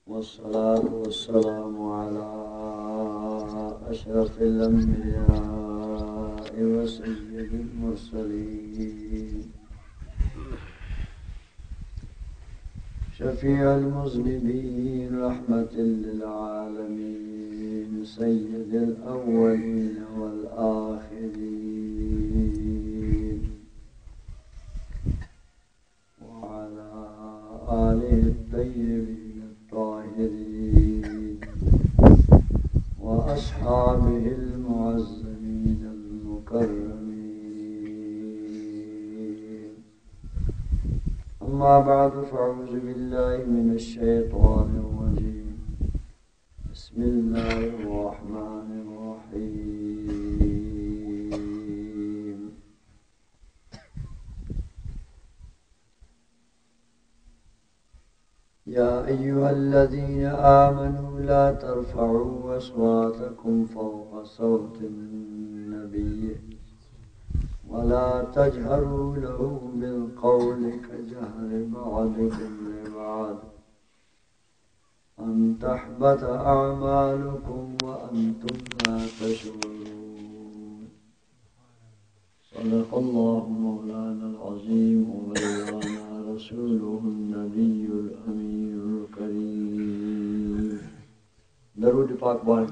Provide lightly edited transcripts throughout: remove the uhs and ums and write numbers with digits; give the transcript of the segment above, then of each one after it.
والصلاة والسلام على أشرف الأنبياء وسيد المرسلين شفيع المذنبين رحمة للعالمين سيد الأولين والآخرين وعلى آله الطيبين الطاهرين وأصحابه المعزمين المكرمين أما بعد فأعوذ بالله من الشيطان الرجيم بسم الله الرحمن الرحيم يا أيها الذين آمنوا لا ترفعوا أصواتكم فوق صوت النبي ولا تجهروا له بالقول كجهر بعضكم لبعض أن تحبط أعمالكم وأنتم لا تشعرون صدق الله مولانا العظيم وبلغنا رسوله النبي الأمين الكريم درود پاک بار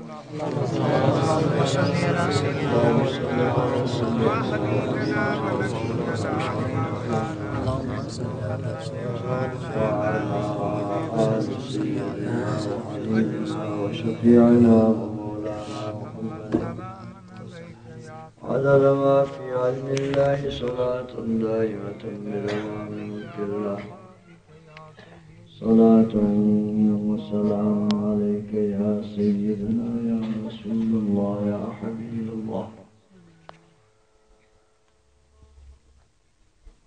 وشفيعنا ومولانا محمد عدد ما في علم الله صلاة دائمة بدوام ملك الله صلاة وسلام عليك يا سيدنا يا رسول الله يا حبيب الله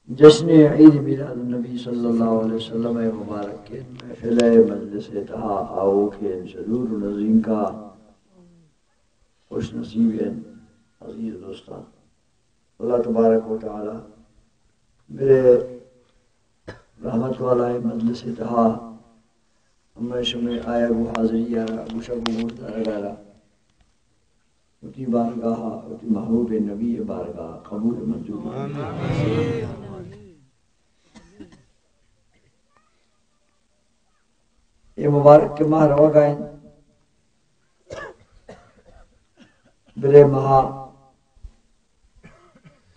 جشن عید میلاد النبی صلی اللہ علیہ وسلم مبارک کے محفل مجلس اتحا آؤ کے شدور نظیم کا خوش نصیب عزیز دوستان اللہ تبارک و تعالی میرے رحمت والا مجلس اتحا ہمیشہ میں آیا گو حاضری یارا گوشہ گو مردہ گارا اتی بارگاہ اتی محبوب نبی بارگاہ قبول منظور یہ مبارک کے ماہ روا گائیں برے ماہ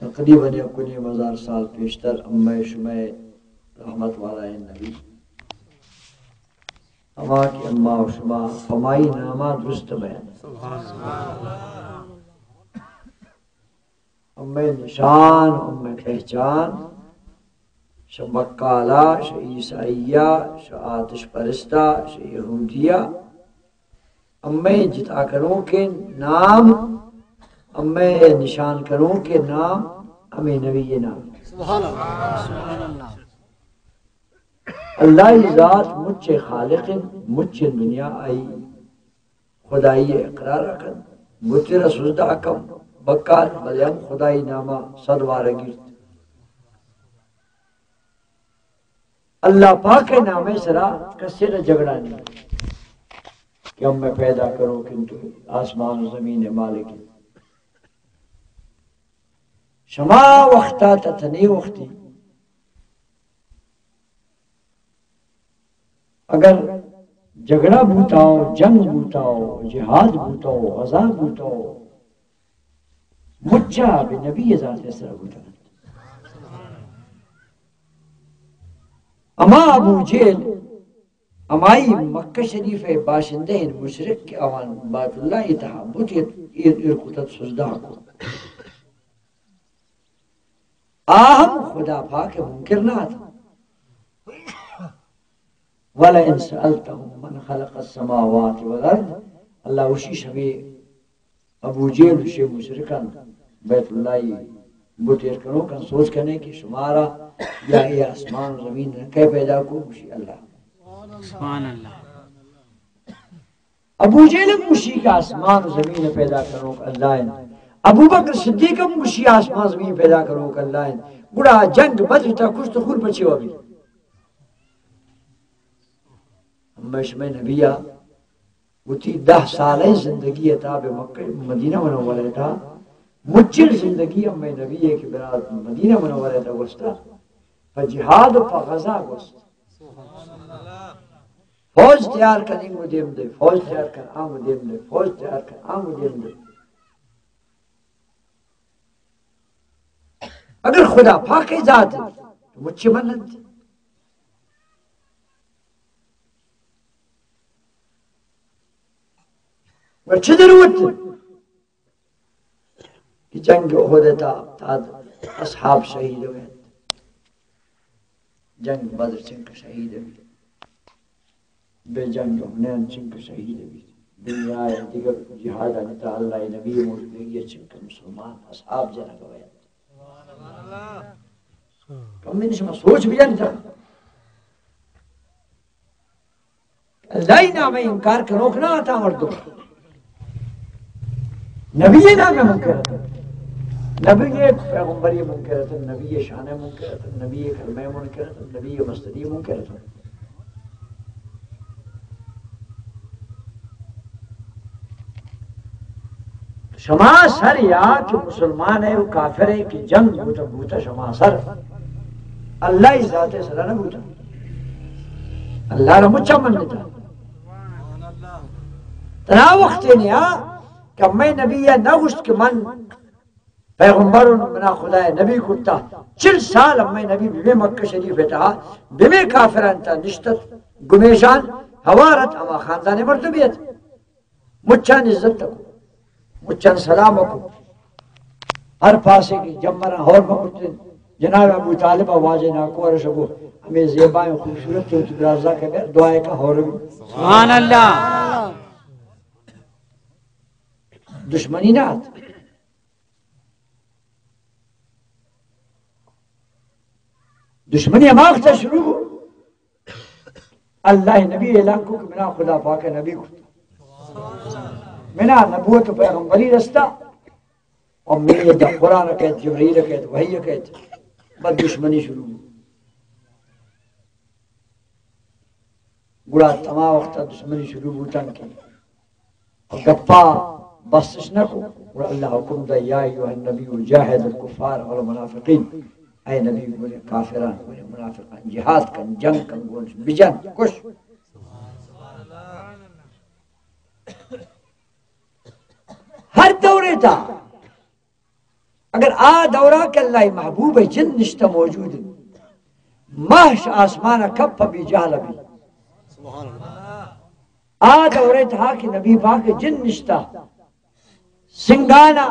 تقریباً یکنی ہزار سال پیشتر امی شمع رحمت والا نبی اما کی اما و شما فمائی نامہ درست بیان امی نشان امی پہچان ش مکالا ش عیسائیہ ش آتش پرستہ ش یہودیہ امی جتا کروں کے نام امی نشان کروں کے نام امی نبی نام سبحان اللہ اللہ ذات مجھ خالق مجھ دنیا آئی خدائی اقرار رکھن مجھ رسوزدہ کم بکار بلیم خدائی نامہ صدوار گرد اللہ پاک کے نامے سرا کسی نہ جگڑا نہیں کہ ہم میں پیدا کروں کنتو آسمان و زمین مالک شما وقتا تتنی وقتی اگر جھگڑا بوتاؤ جنگ بوتاؤ جہاد بوتاؤ غزا بوتاؤ مجھا بنبی ذات سر بوتاؤ اما ابو جیل امائی مکہ شریف باشندہ مشرق کے اوان بات اللہ اتحا بوتیت ارکتت سجدہ کو آہم خدا پاک منکر نہ تھا وَلَئِنْ سَأَلْتَهُمْ مَنْ خَلَقَ السَّمَاوَاتِ وَالْأَرْضِ اللہ وشی شبی ابو جیل وشی مشرکن بیت اللہ بوتیر کرو کن سوچ کرنے کی شمارا یا یہ آسمان و زمین رکھے پیدا کو وشی اللہ سبحان اللہ ابو جیل وشی کا آسمان و زمین پیدا کرو اللہ ابو بکر صدیق وشی آسمان و زمین پیدا کرو اللہ بڑا جنگ بدر تا کچھ تو خور پچی ہو بھی میں نبیہ وہ تھی 10 سالیں زندگی تھا بے مکہ مدینہ منورہ تھا مجھل زندگی میں نبی کی برات مدینہ منورہ تھا گوستا فجہاد و غزا گوست فوج تیار کریں گو دیم دے فوج تیار کر آنگو دیم دے فوج تیار کر آنگو دیم دے اگر خدا پاک ذات ہے تو مجھ منت وچھ ضرورت کہ جنگ احد تا اصحاب شہید ہوئے جنگ بدر چنک شہید ہوئے بے جنگ حنین چنک شہید ہوئے دنیا دیگر جہاد انتا اللہ نبی موجودگی چنک مسلمان اصحاب جنہ گوئے کم میں نشمہ سوچ بھی جانتا اللہ ہی نام انکار کے روکنا آتا مردوں نبی نام منکرت نبی پیغمبری منکرت نبی شان منکرت نبی کلمہ منکرت نبی مستدی منکرت شما سر یا کہ مسلمان ہے وہ کافر ہے کہ جنگ بوتا بوتا شما سر اللہ ہی ذات سر نہ بوتا اللہ را مچا من دیتا تنا وقت نیا کہ میں نبی یا نگوشت کہ من پیغمبروں منا خدا نبی کتا 40 سال میں نبی بے مکہ شریف تھا بے کافران تا نشتت گمیشان حوارت اما خاندان مرتبیت مچان عزت تکو مچان سلام کو ہر پاسے کی جمرہ ہور مکتن جناب ابو طالب واجہ ناکور شکو ہمیں زیبائیں خوبصورت تو تبرازہ کے بیر دعائے کا ہور بھی سبحان اللہ دشمنی نہ آتا دشمنی ہماق تا شروع ہو اللہ نبی اعلان کو کہ منا خدا پاک نبی کو منا نبوت پیغمبری رستہ اور میرے دا قرآن کہت جبرائیل کہت وحی کہت بس دشمنی شروع ہو گڑا تمام وقت دشمنی شروع ہوتا کی اور گپا بسش نہ کو اور اللہ حکم دا یا ایوہ النبی جاہد الکفار والمنافقین اے نبی بولے کافران بولے منافقان جہاد کن جنگ کن بولے بجن کش ہر دورے تھا اگر آ دورہ کہ اللہ محبوب جن نشتہ موجود ہے محش آسمانہ کپ بھی جہل بھی آ دورے تھا کہ نبی پاک جن نشتہ سنگانا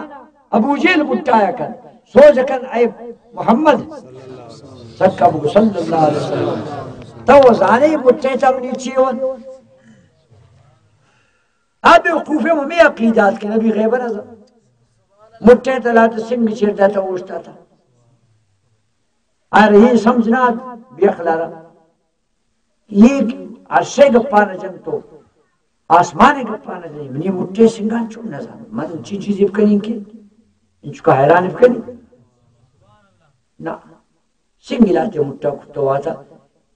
ابو جیل مٹایا کر سوچ کن اے محمد سکب صلی اللہ علیہ وسلم تو زانے مٹے تب نیچی ہون اب وقوفے میں عقیدات کے نبی غیبہ نظر مٹے تلاتا سنگ چھیڑتا تھا اوشتا تھا اور یہ سمجھنا بے اخلارا یہ عرشے گپانا جن تو آسمانے گپانا جن منی مٹے سنگان چھوڑ نظر من چی چیزیں بکنی کے انچو کا حیران بکنی نا سنگی لاتے مٹا کھتو آتا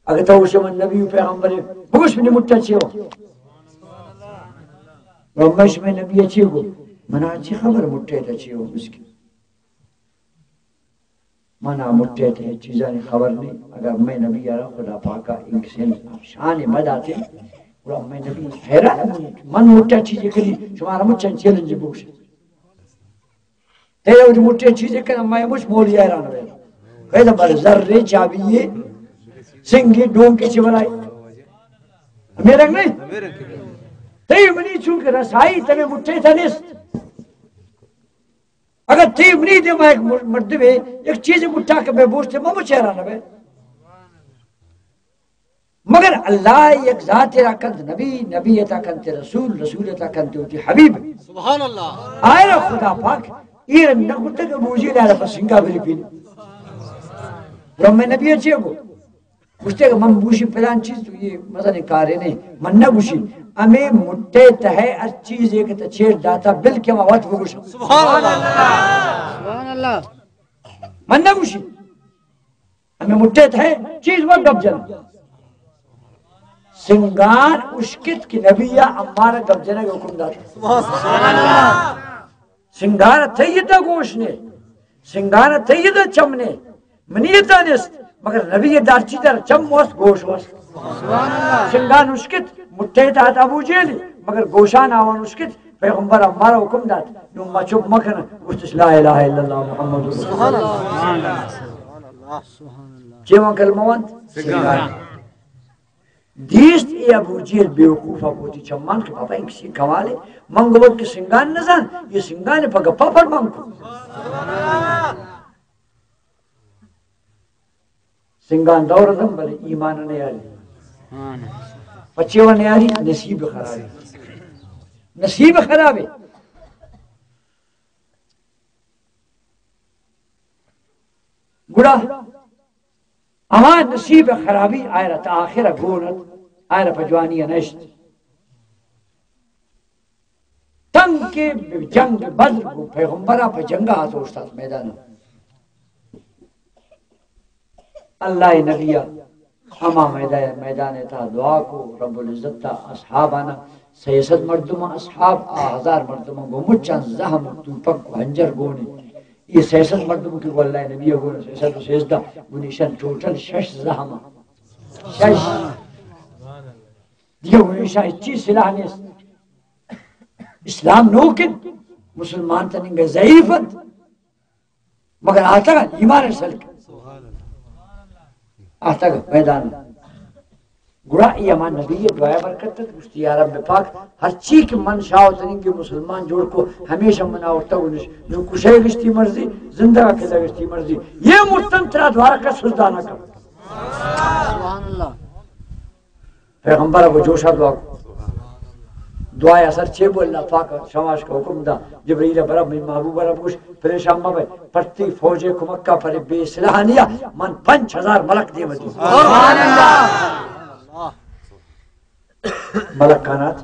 اگر تو اسے من نبی پیغمبر بگوش منی مٹا چھے ہو رمش میں نبی اچھی ہو منا اچھی خبر مٹے تھا اچھی ہو اس کی منا مٹے تھے چیزاں خبر نہیں اگر میں نبی آرہا خدا پاکا ایک سے شان مد آتے اور میں نبی حیران من مٹے چیزیں کری شمارا مچن چیلنج بوش تیرے وہ مٹے چیزیں کرنا میں مجھ مولی حیران رہے کہتا بر ذرے چابیے سنگی ڈونگ کے چبرائی میرے رنگ نہیں تی منی چونکہ رسائی تمہیں مٹھے تھا نیست اگر تی منی دے میں ایک مردبے ایک چیز مٹھا کے بے بوشتے میں مچھے رہا نبے مگر اللہ ایک ذات راکند نبی نبی اتاکند رسول رسول اتاکند ہوتی حبیب سبحان اللہ آئے خدا پاک یہ نکتے کہ بوجی لے پر سنگا بری پیلی رب میں نبی اچھے ہو گوشتے کہ من بوشی پلان چیز تو یہ مثلا کارے نہیں من نہ بوشی ہمیں مٹے تہے ہر چیز ایک تچھیڑ داتا بل کے موات بگوشا سبحان اللہ من نہ بوشی ہمیں مٹے تہے چیز وقت اب جل سنگان اشکت کی نبیہ امارہ گب جنہ کے حکم داتا سنگان تیدہ گوشنے سنگان تیدہ چمنے منیتا نست مگر نبی دارچی در چم وست گوش وست سنگان اشکت متحدہ ابو جیلی مگر گوشان آوان اشکت پیغمبر ہمارا حکم دات نو مچوب مکن گفتش لا الہ الا اللہ محمد رسول اللہ چیوان کلموان سنگان دیست ای ابو جیل بیوقوفا بودی چمان کہ پاپا ان کسی کمالے منگو بود کہ سنگان نزان یہ سنگان پا گپا پر منگو سنگان دور دم بلے ایمان نیاری پچیوان نیاری نصیب خرابی نصیب خرابی گڑا اما نصیب خرابی آئرہ تا آخرہ گونت آئرہ پجوانی نشت تنگ کے جنگ بدر کو پیغمبرہ پہ جنگا آتا استاد میدانا اللہ نبیہ اما میدان تا دعا کو رب العزت تا اصحابانا سیسد مردمہ اصحاب آہزار مردمہ گو مچان زہم توپک کو ہنجر گونے یہ سیسد مردمہ کی واللہ نبیہ گونے سیسد و سیسدہ گونیشن ٹوٹل شش زہمہ شش دیگه گونیشن اچھی سلاح نیست اسلام نوکن مسلمان تنینگا ضعیفت مگر آتا گا ایمان سلک آتا گا میدان گڑا ایمان نبی دعائے برکت تک گشتی یا رب پاک ہر چیز کی من شاہ تنینگی مسلمان جوڑ کو ہمیشہ مناورتا گونش جو کشے گشتی مرضی زندہ کتا گشتی مرضی یہ مستن ترا دوارا کا سجدانہ کر سبحان اللہ پیغمبر ابو جوشہ دعا کو دعائے اثر چھے بو اللہ پاک شماش کا حکم دا جبریل برب من محبوب برب کش پریشان مبے پرتی فوج کمکہ پر بے سلاحانیہ من 5000 ملک دے مدی سبحان اللہ ملکانات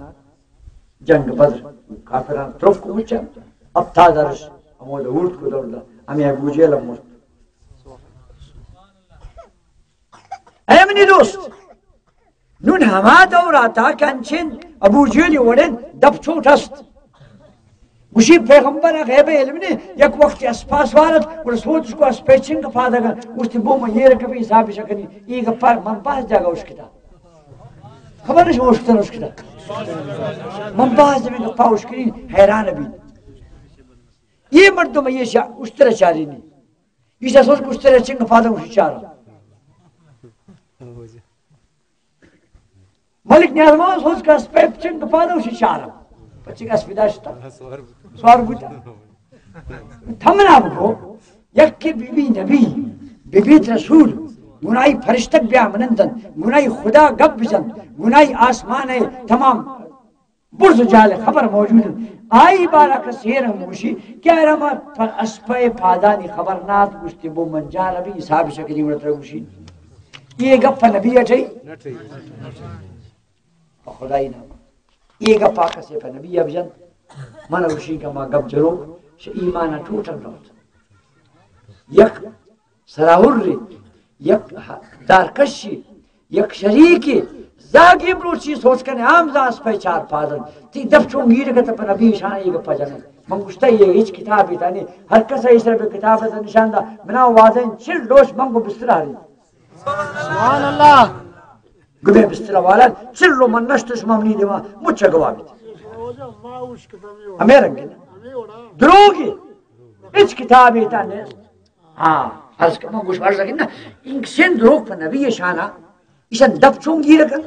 جنگ بدر کافران طرف کو مچا اب تا درش ہمود اورد کو دور دا ہمیں ابو جیل مرد اے منی دوست نون ہما دور آتا کہ انچین ابو جیلی وڑن دب چھوٹ ہست مشی پیغمبر غیب علم نے یک وقت اسپاس وارد اور سوچ اس کو اسپیچنگ کا فادہ گا اس تی بو میں یہ رکبی حسابی شکنی یہ گپار من پاس جاگا اس کتا خبر نہیں وہ اشکتن اس کتا من پاس جب گپا اس کنی حیران ابھی یہ مردوں میں یہ اس طرح چاری نہیں یہ سوچ کو اس طرح چنگ فادہ اسی چارا ملک نیازمان سوچ کا اسپیپ چنگ فادہ اسی چارا پچی کا اسپیداشتا سوار بوتا تھمنا بکو یک کی بی بی نبی بی بی رسول گناہی فرشتک بیا منندن گناہی خدا گب بزن گناہی آسمان ہے تمام برز جال خبر موجود آئی بارا کا سیر موشی کیا رما اسپے پادانی خبرنات گشتی بو منجال ابھی حساب شکلی ورد رگوشی یہ گپ نبی اٹھائی خدای نام یہ گپ آکا سے نبی ابجن من روشی کا ما گپ جلو شا ایمانا ٹوٹل روت یک سراور ری یک دارکشی یک شریکی زاگی بروچی سوچ کرنے عام زاس پہ چار پادن تی دب چونگی رکھتا پہ نبی شانا یہ گپا جانے من گشتا یہ ہیچ کتابی تانی ہر کسا اس طرح کتاب ہے نشان دا منا وازن چل دوش منگو بستر آری سبحان اللہ گبے بستر والا چل رو من نشتش ممنی دیوا مچھا گوابی ہمیں رنگی دروگی اچ کتابی تانی ہاں عرض کرنا گوش عرض کرنا ان سن دروگ پر نبی شانا اسن دب چونگی رکھا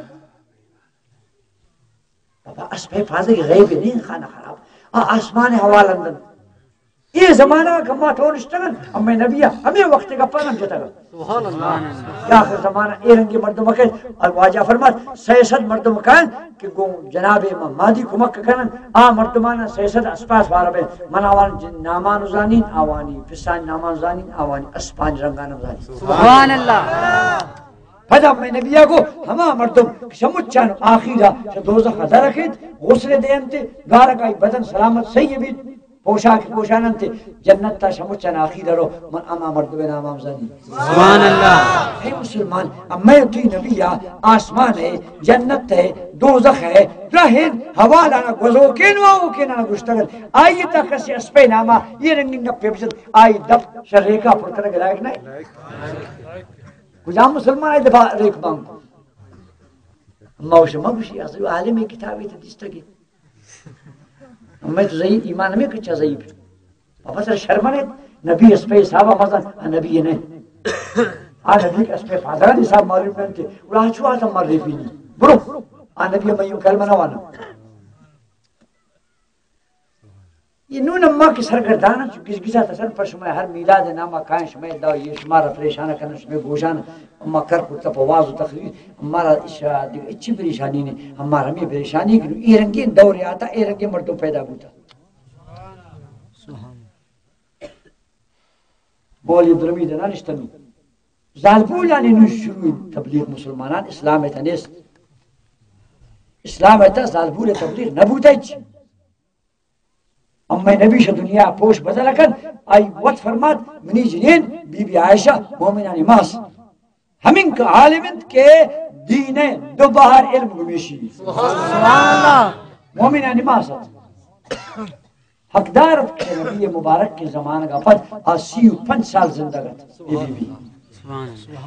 بابا اسپے فاضل غیب نہیں خانہ خراب آسمان حوالندن یہ زمانہ کما تونشتگن امی نبیہ ہمیں وقت کا پانم جتگا سبحان اللہ یا آخر زمانہ ایرنگی مردم کن واجہ فرمات سیسد مردم کن کہ جناب امام مادی کمک کنن مردمانا سیسد اسپاس واربین من آوان نامان زانین آوانی فسان نامان زانین آوانی اسپانج رنگان زانین سبحان اللہ پدا میں نبیہ کو ہما مردم شمچان آخیرہ دوزخ درکت غسل دیمتے گارکائی بدن سلامت صحیح بھی پوشانن تھے جنت تا شمچن آخی درو من اما مرد بن امام زنی سبحان اللہ. اے مسلمان میں توی نبی آسمان ہے جنت ہے دوزخ ہے رہن حوالا نا گوزو کینواو کینانا گشتگل آئی تا کسی اسپے ناما یہ رنگنگ گپ پیپسل آئی دب شریکا پرکرگ لائق نہیں کجا مسلمان ہے دفاع ریک بانگ موش مبشی اصلی عالمی کتابی تا دیستگی میں تو ضعیف ایمان میں کچھ ضعیف بابا سر شرمن ہے نبی اس پہ صحابہ مزن نبی نے نبی اس پہ فادران صاحب معلوم کرتے اور چھو آتا مر رہی بھی نہیں برو نبی میں یوں کلمہ نوانا یہ نون اممہ کی سرگردانا چونکہ گزا تسن پر شما ہر میلاد نامہ کائن شما داو یہ شمارا پریشانہ کرنا شما گوشانا اممہ کر کتا پواز و تخلیل ہمارا اچھی پریشانی نے ہمارا ہمیں پریشانی کرو ایرنگی دور آتا ایرنگی مردوں پیدا ہوتا بولی درمی دنا نشتنو ظالبولانی نو شروع تبلیغ مسلمانان اسلام ایتا نیست اسلام ایتا ظالبول تبلیغ نبوتا ایچ اما نبی شا دنیا پوش بدل کن آئی وقت فرماد منی جنین بی بی عائشہ مومنانی ماس ہمیں کا عالمند کے دین دو باہر علم گمیشی سبحان اللہ. مومنانی ماست حقدارت کے نبی مبارک کے زمان کا پد 85 سال زندگت بی بی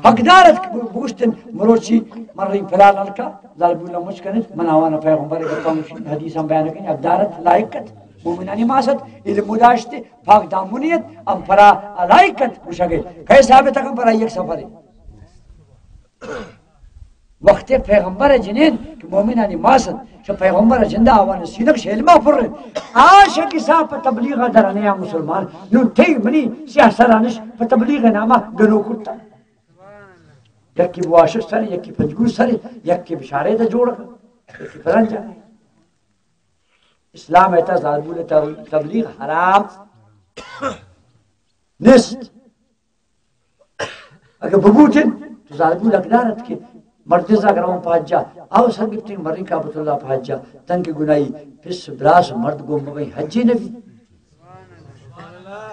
حقدارت بوشتن مروچی مرری فلان الکا ظالبو اللہ مشکنت مناوانا پیغمبر گفتان حدیثاں بیان کریں حقدارت لائقت مومنانی ماست علم مداشت پاک دامونیت ام پرا لائقت مشکل کئی ثابت اکم پرا یک سفر وقت پیغمبر جنین کہ مومنانی ماست شو پیغمبر جندہ آوان سینک شیلمہ پر رہے آشا کی صاحب پر تبلیغ درانیا مسلمان نو تی منی سیاہ سرانش پر تبلیغ نامہ گنو کتا یکی بواشق سر یکی پنجگو سر یکی بشارے دا جوڑ یکی پرن جانے اسلام ایتا ظالبول تبلیغ حرام نست اگر ببوتن تو ظالبول اقدارت کے مردزہ گرام پہنچ جا آو سر گفتیں مری کعبت اللہ پہنچ جا تنگ گنائی پس براس مرد گو مبئی حجی نبی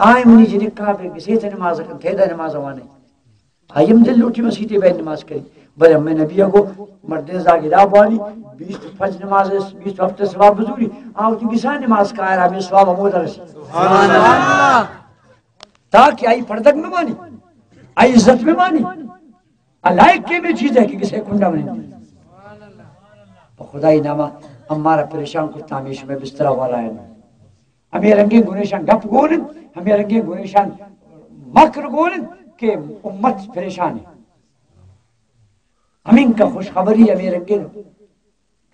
آئیں منی جنہیں کعبے کسی تے نماز کن تیدہ نماز آوانے آئیم دل لوٹی مسیطے بین نماز کری بلے ہمیں نبیہ کو مردزہ گرا بوالی 20 نماز 20 ہفتے ثواب بزوری آو تو کسان نماز کا آئرہ ہمیں ثواب ہمودہ رسی سبحان اللہ. تاکہ آئی پردک میں مانی آئی عزت میں مانی لائق کے میں چیز ہے کہ کسے کنڈا میں خدای نامہ ہمارا پریشان کو تامیش میں بسترہ والا ہے ہمیں رنگے گنیشان گپ گونن ہمیں رنگے گنیشان مکر گونن کہ امت پریشان ہے ہمیں کا خوشخبری ہمیں رنگے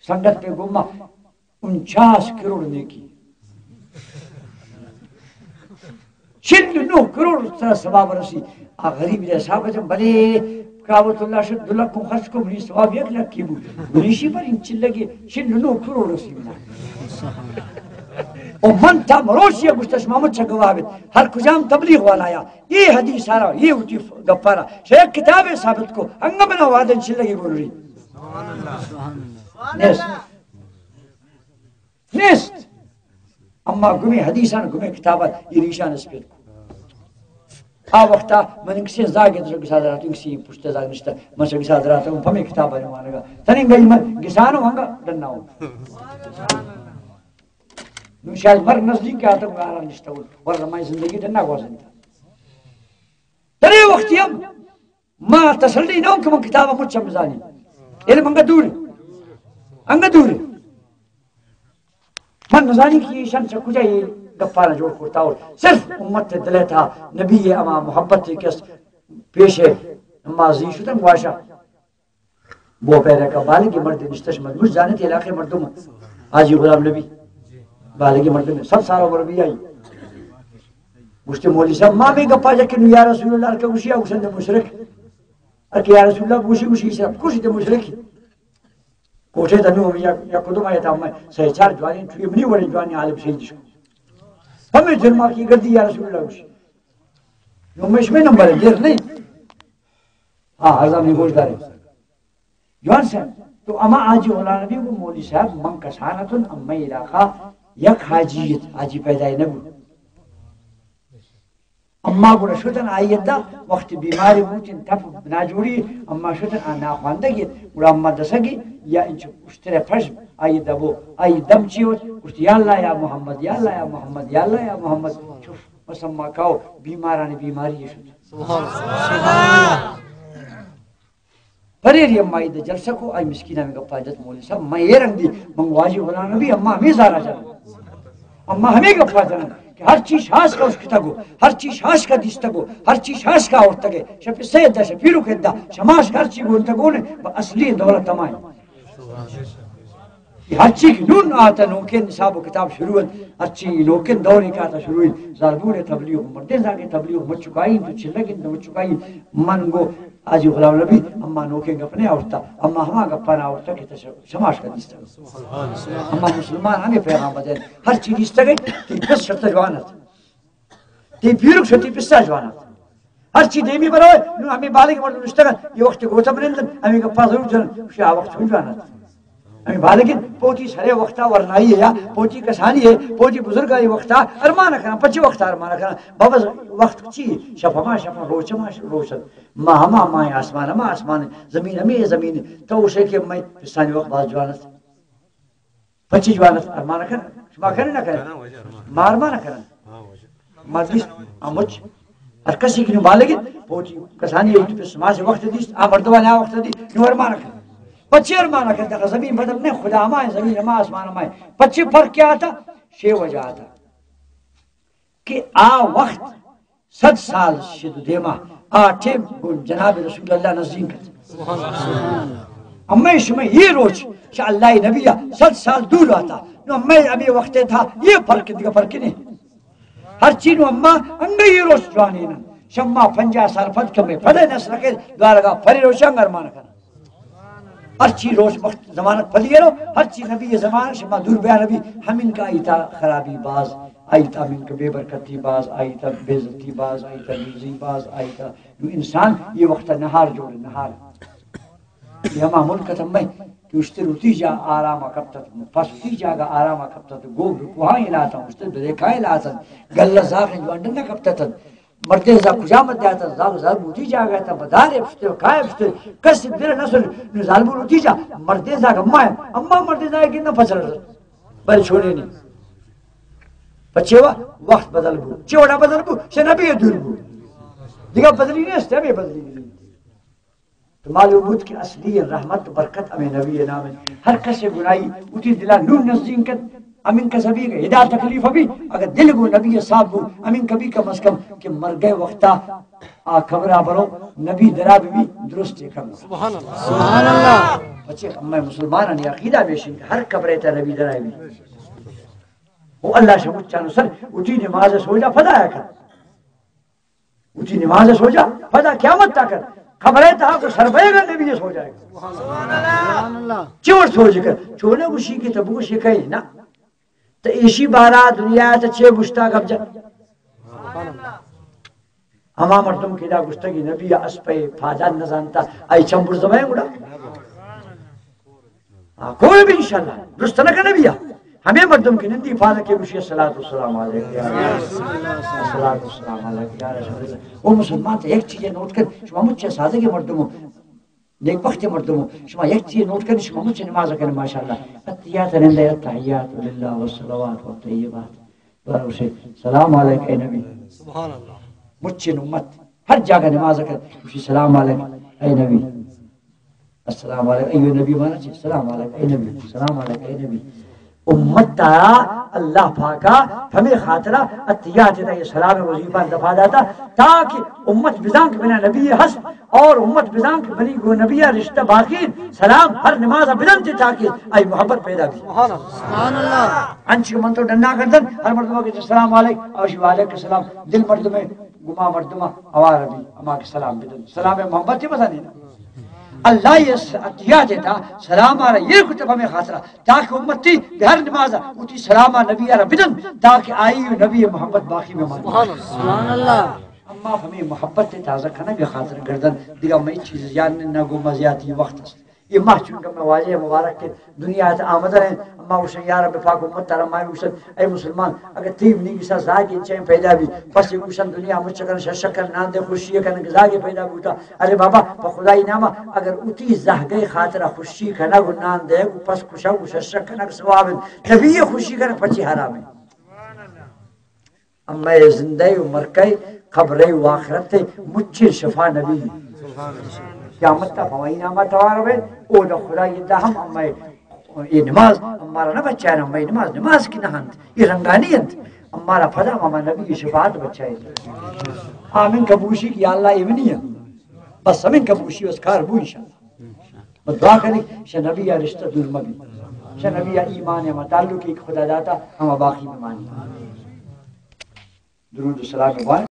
سنگت پہ گمہ 49 کروڑ نیکی 49 کروڑ طرح ثواب رسی غریب رہ صاحب جب بلے کعبت اللہ شد دلکم خرچ کو منی ثواب یک لکی بود منیشی پر ان چلگی 49 کروڑ رسی منا اور من تا مروشی گشتش محمد چا گواہد ہر کجام تبلیغ والا آیا یہ حدیث آرہا یہ ہوتی گپارا شاید کتاب ثابت کو انگا بنا وعدن چلگی بول رہی نیست اما گمی حدیثان گمی کتابات یہ ریشان اس پر آ وقتا من کسی زاگی در گسا درات کسی پشت زاگ نشتا من سے گسا درات ہوں پمی کتاب آنے مانے گا تنین گئی من گسانو ہنگا ڈننا ہوں نو شاید مرگ نزدیک آتا ہوں آرام نشتا ہوں ورنہ میں زندگی ڈننا گوا زندگی تنین وقتی ہم ما تسلی نہ ہوں کہ من کتابا مجھا مزانی علم انگا دور انگا دور من نزانی کی شان سے کجا یہ گفارہ جوڑ کرتا اور صرف امت دلے تھا نبی اما محبت کس پیش ہے اما زی شدن واشا وہ پیرے کا بالگی مرد نشتش مجھ جانے تھے علاقے مردوں میں آجی غلام نبی بالگی مرد میں 7 سال عمر بھی آئی گوشتے مولی صاحب ماں بھی گفا جا کہ یا رسول اللہ ارکا گوشی آگوشن دے مشرک ارکا یا رسول اللہ گوشی گوشی صاحب گوشی دے مشرکی کوٹے دنو یا کدوم آیتا ہمیں سہی چار جوانی چھوئی منی وڑی جوانی عالم سیدش ہمیں جرمہ کی گردی یا رسول اللہ گوشی نمش میں نمبر ہے دیر نہیں ہاں حضام نے گوش دارے جوان صاحب تو اما آجی اولا نبی کو مولی صاحب من کسانتن اما علاقہ یک حاجیت حاجی پیدای نبو اما گوڑا شدن آئیت دا وقت بیماری بوتین تپ ناجوری اما شدن آنا خواندگی گوڑا اما دسگی یا انچو اشتر فرش آئیت دا بو آئیت دم چی ہوت اشت یا اللہ یا محمد یا اللہ یا محمد یا اللہ یا محمد چوف بس اما کہو بیماران بیماری شد سبحان اللہ پریری اما آئیت دا جلسہ کو آئی مسکینہ میں گپا جت مولی صاحب میں یہ رنگ دی منگواجی غلا نبی اما ہمیں زارا جانا اما ہمیں گپا جانا کہ ہر چیز ہاس کا اس کی تگو ہر چیز ہاس کا دیس تگو ہر چیز ہاس کا اور تگے شپی سید دا شپیرو کے دا شماش ہر چیز گون تگو نے اصلی دولت تمائیں ہر چیز کی نون آتا نوکن نصاب و کتاب شروع ہر چیز نوکن دوری کا آتا شروع زاربون تبلیغ مردین زاگے تبلیغ مچ چکائیں تو چلگن تو مچ چکائیں من گو آجی غلام نبی اما نوکن گپنے آورتا اما ہما گپنا آورتا کہ شماش کا دیستا اما مسلمان ہمیں پیغام بدین ہر چیز دیستا گئی تی پس شرط جوانت تی پیرک شرطی پستا جوانت ہر چیز دیمی بروئے نو ہمیں بالک مردم نشتگن یہ وقت گوتا بنندن ہمیں گپا ضرور جنن شاہ وقت چھو جوانت ہمیں بالکن پوچی سرے وقتا ورنائی ہے یا پوچی کسانی ہے پوچی بزرگائی وقتا ارمانہ کرنا پچی وقتا ارمانہ کرنا بابا وقت چی شفا ما شفا روچ ما روشن ما ہما مائیں آسمان ما آسمان زمین ہمیں زمین تو اسے کہ میں پستانی وقت باز جوانت پچی جوانت ارمانہ کرنا شما کرنے نہ کرنا ما ارمانہ کرنا مدیس آموچ ہر کسی کی نو بالکن پوچی کسانی ہے پس ما سے وقت دیست آمردوان آ وقت دی نو ارمانہ کرنا پچی ارمانہ کرتا ہے زمین بدم نے خدا ہمائیں زمین ہما آسمان ہمائیں پچی فرق کیا آتا شے وجہ آتا کہ آ وقت 100 سال شد دیما آٹھے گن جناب رسول اللہ نزدین کرتا امی شمیں یہ روچ کہ اللہ نبیہ 100 سال دور آتا نو امی ابھی وقت تھا یہ فرق دیگا فرق نہیں ہر چیز اما انگی یہ روچ جوانی نا شما 50 سال فد کمی پدے نسل کے دوارگا پری روچنگ ارمانہ کرنا ہر چیز روز وقت زمانت پلیے رو ہر چیز نبی زمان شما دور بیان نبی ہمین کا آئیتا خرابی باز آئیتا من کا بے برکتی باز آئیتا بیزتی باز آئیتا بیزی باز آئیتا جو انسان یہ وقت نہار جوڑے نہار یہ ہما ملکت ہمیں کہ اشتر اتی جا آراما کبتت پس اتی جا گا آراما کبتت گوب رکوہائی لاتا اشتر بریکائی لاتا گلہ زاقیں جو اندر نہ کبتت مردے زا کجامت دیاتا زاگ ظالم اتی جا گیا تا بدارے پشتے کھائے پشتے کسی بیر نسل ظالم اتی جا مردے زا گا اما مردے زا گی نا پچھل رہا بل چھوڑے نہیں پچھے وقت بدل بو چوڑا بدل بو سے نبی دور بو دیگا بدلی نہیں استے ہمیں بدلی نہیں تو معلوم بود کہ اصلی رحمت برکت ہمیں نبی نام ہے ہر کسی گنائی اتی دلا نور نزدین کر امین کا سبھی گئے ہدا تکلیف بھی اگر دل گو نبی صاحب گو امین کبھی کم از کم کہ مر گئے وقتا خبرہ برو نبی دراب بھی درست کم سبحان اللہ سبحان اللہ بچے میں مسلمان نے عقیدہ بیشن ہر قبر تا نبی درائے بھی وہ اللہ سے مچانو سر اٹھی نماز سو جا فدا ہے کر اٹھی نماز سو جا فدا قیامت تا کر خبریں تا کو سر بے گا نبی سو جائے گا سبحان اللہ چور سوچ کر چھوڑے گوشی کی تبو شکای نا تو ایشی بارا دنیا تا چھے گشتا کب جا ہما مردم کی دا گشتا کی نبی اسپے فاجان نزانتا آئی چمبر زمائیں گوڑا کوئی بھی انشاءاللہ درست نہ کا نبی ہمیں مردم کی نندی فاضا کے گوشی السلام علیکم السلام علیکم وہ مسلمان تا ایک چیزیں نوٹ کر شما مجھے سازے کے مردموں نیک وقت مردموں شما ایک چیز نوٹ کریں شما مجھے نماز کریں ماشاءاللہ اتیات نندے اتحیات للہ والصلوات والطیبات دوارا اسے سلام علیکم اے نبی سبحان اللہ مجھے امت ہر جگہ نماز کریں اسے سلام علیکم اے نبی السلام علیکم اے نبی مانا چاہیے السلام علیکم اے نبی السلام علیکم اے نبی امت تارا اللہ پاکا ہمیں خاطرہ اتیات دیتا یہ سلام وظیفہ دفع داتا تاکہ امت بزانک بنا نبی حس اور امت بزانک بنی گو نبی رشتہ باقی سلام ہر نماز بلند تاکہ آئی محبت پیدا بھی سبحان اللہ انچ من تو ڈنڈا کردن ہر مردمہ کے سلام علیکم آشی علیکم السلام دل مردمہ گما مردمہ آوار بھی اما کے سلام بدن سلام محبت ہی بتا دینا اللہ یہ عطیہ دیتا سلام آرہ یہ کتب ہمیں خاطرہ تاکہ امتی بہر نمازہ اتی سلام آرہ نبی آرہ بدن تاکہ آئی نبی محبت باقی میں مانا سبحان اللہ اما ہمیں محبت تازہ کھنا بھی خاطر گردن دیگا میں چیز جاننے نہ گو مزیاتی وقت است یہ ماہ چونکہ میں واجہ مبارک کے دنیا سے آمدن ہیں اما وشن یا رب پاک امت ترمائی وشن اے مسلمان اگر تیب نہیں کسا زاگی چین پیدا بھی پس یہ وشن دنیا مچکن ششکن نان دے خوشی کن زاگی پیدا بوتا ارے بابا پا خدای ناما اگر اتی زہگئی خاطر خوشی کنگ نان دے پس خوشا و ششکن سوابن تبھی یہ خوشی کن پچی حرام ہے اما یہ زندہ و مرکئی خبریں و آخرت مچھر شفا نبی قیامت تا فوائی نامہ توار ہوئے او دا خدا یہ دا ہم اما یہ نماز ہمارا نہ بچہ ہے اما یہ نماز کی نہانت یہ رنگانی انت ہمارا فضا اما نبی شفاعت بچہ ہے آمین کبوشی کی اللہ ایمنی ہے بس امین کبوشی اس کار بو انشاءاللہ بس دعا کریں شاہ نبی یا رشتہ دور مبی شاہ نبی یا ایمان یا تعلق ایک خدا داتا ہم باقی میں مانی درود و سلام بھائی